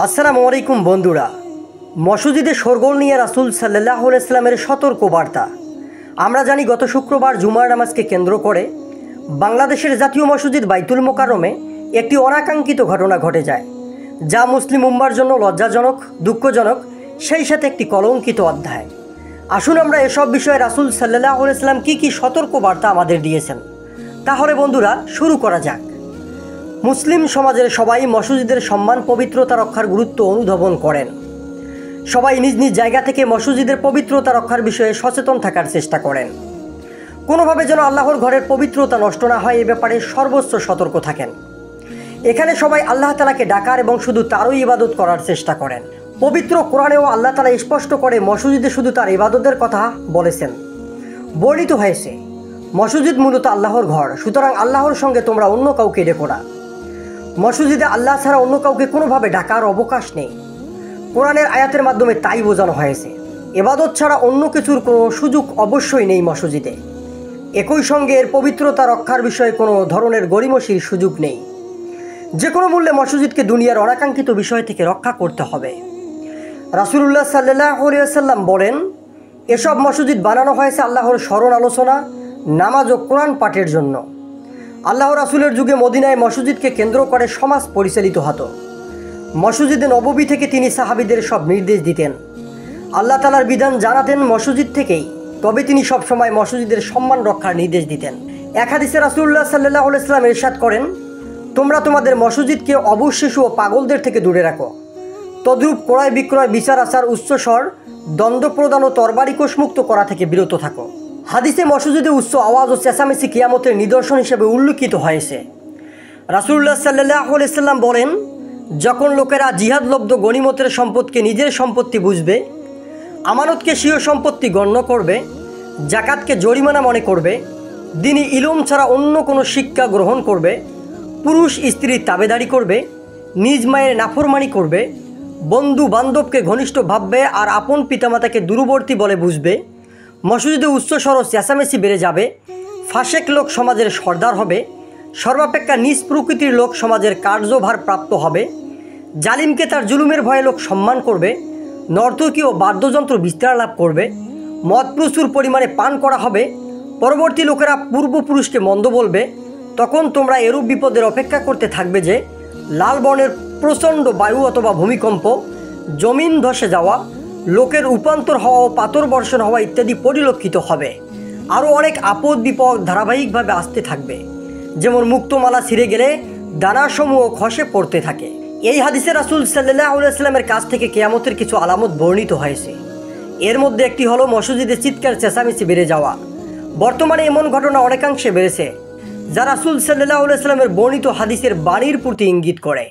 আসসালামু আলাইকুম বন্ধুরা। মসজিদে শোরগোল নিয়ে রাসূল সাল্লাল্লাহু আলাইহি ওয়াসাল্লামের সতর্কবার্তা। আমরা জানি গত শুক্রবার জুমার নামাজকে কেন্দ্র করে বাংলাদেশের জাতীয় মসজিদ বাইতুল মোকাররমে একটি অনাকাঙ্ক্ষিত ঘটনা ঘটে যায়, যা মুসলিম উম্মার জন্য লজ্জাজনক, দুঃখজনক, সেই সাথে একটি কলঙ্কিত অধ্যায়। আসুন আমরা এসব বিষয়ে রাসূল সাল্লাল্লাহু আলাইহি ওয়াসাল্লাম কী সতর্কবার্তা আমাদের দিয়েছেন। তাহলে বন্ধুরা শুরু করা যাক। মুসলিম সমাজের সবাই মসজিদের সম্মান পবিত্রতা রক্ষার গুরুত্ব অনুধাবন করেন। সবাই নিজ নিজ জায়গা থেকে মসজিদের পবিত্রতা রক্ষার বিষয়ে সচেতন থাকার চেষ্টা করেন। কোনোভাবে যেন আল্লাহর ঘরের পবিত্রতা নষ্ট না হয় এ ব্যাপারে সর্বোচ্চ সতর্ক থাকেন। এখানে সবাই আল্লাহ তাআলাকে ডাকার এবং শুধু তারই ইবাদত করার চেষ্টা করেন। পবিত্র কোরআনেও আল্লাহ তাআলা স্পষ্ট করে মসজিদে শুধু তার ইবাদতের কথা বলেছেন। বর্ণিত হয়েছে, মসজিদ মূলত আল্লাহর ঘর, সুতরাং আল্লাহর সঙ্গে তোমরা অন্য কাউকে ডেকো না। মসজিদে আল্লাহ ছাড়া অন্য কাউকে কোনোভাবে ডাকার অবকাশ নেই। কোরআনের আয়াতের মাধ্যমে তাই বোঝানো হয়েছে। ইবাদত ছাড়া অন্য কিছুর কোনো সুযোগ অবশ্যই নেই মসজিদে। একই সঙ্গে এর পবিত্রতা রক্ষার বিষয়ে কোনো ধরনের গড়িমসির সুযোগ নেই। যে কোনো মূল্যে মসজিদকে দুনিয়ার অনাকাঙ্ক্ষিত বিষয় থেকে রক্ষা করতে হবে। রাসূলুল্লাহ সাল্লাল্লাহু আলাইহি ওয়াসাল্লাম বলেন, এসব মসজিদ বানানো হয়েছে আল্লাহর স্মরণ আলোচনা, নামাজ ও কোরআন পাঠের জন্য। আল্লাহ রাসূলের যুগে মদিনায় মসজিদকে কেন্দ্র করে সমাজ পরিচালিত হতো। মসজিদে নববী থেকে তিনি সাহাবীদের সব নির্দেশ দিতেন, আল্লাহ তাআলার বিধান জানাতেন মসজিদ থেকেই, তবে তিনি সবসময় মসজিদের সম্মান রক্ষার নির্দেশ দিতেন। এক হাদিসে রাসূলুল্লাহ সাল্লাল্লাহু আলাইহি ওয়াসাল্লাম ইরশাদ করেন, তোমরা তোমাদের মসজিদকে অবুঝ শিশু ও পাগলদের থেকে দূরে রাখো। তদ্রূপ ক্রয় বিক্রয়, বিচার আচার, উচ্চস্বর, দ্বন্দ্ব প্রদান ও তরবারি কোষমুক্ত করা থেকে বিরত থাকো। হাদিসে মসজিদে উচ্চ আওয়াজ ও চেঁচামেচি কিয়ামতের নিদর্শন হিসেবে উল্লেখিত হয়েছে। রাসূলুল্লাহ সাল্লাল্লাহু আলাইহি ওয়াসাল্লাম বলেন, যখন লোকেরা জিহাদলব্ধ গনিমতের সম্পদকে নিজের সম্পত্তি বুঝবে, আমানতকে স্বীয় সম্পত্তি গণ্য করবে, জাকাতকে জরিমানা মনে করবে, দ্বীনি ইলম ছাড়া অন্য কোনো শিক্ষা গ্রহণ করবে, পুরুষ স্ত্রীর তাবেদারি করবে, নিজ মায়ের নাফরমানি করবে, বন্ধু বান্ধবকে ঘনিষ্ঠ ভাববে আর আপন পিতামাতাকে দূরবর্তী বলে বুঝবে, মসজিদে উচ্চস্বর ও চেঁচামেচি বেড়ে যাবে, ফাসেক লোক সমাজের সর্দার হবে, সর্বাপেক্ষা নিজ প্রকৃতির লোক সমাজের কার্যভার প্রাপ্ত হবে, জালিমকে তার জুলুমের ভয়ে লোক সম্মান করবে, নর্তকী ও বাদ্যযন্ত্র বিস্তার লাভ করবে, মদ প্রচুর পরিমাণে পান করা হবে, পরবর্তী লোকেরা পূর্বপুরুষকে মন্দ বলবে, তখন তোমরা এরূপ বিপদের অপেক্ষা করতে থাকবে যে লাল বর্ণের প্রচণ্ড বায়ু অথবা ভূমিকম্প, জমিন ধসে যাওয়া, লোকের রূপান্তর হওয়া ও পাথর বর্ষণ হওয়া ইত্যাদি পরিলক্ষিত হবে। আরও অনেক আপদ বিপদ ধারাবাহিকভাবে আসতে থাকবে, যেমন মুক্তমালা ছিঁড়ে গেলে দানাসমূহ খসে পড়তে থাকে। এই হাদিসে রাসূল সাল্লাল্লাহু আলাইহি ওয়াসাল্লামের কাছ থেকে কিয়ামতের কিছু আলামত বর্ণিত হয়েছে। এর মধ্যে একটি হলো মসজিদে চিৎকার চেঁচামেচি বেড়ে যাওয়া। বর্তমানে এমন ঘটনা অনেকাংশে বেড়েছে, যা রাসূল সাল্লাল্লাহু আলাইহি ওয়াসাল্লামের বর্ণিত হাদিসের বাণীর প্রতি ইঙ্গিত করে।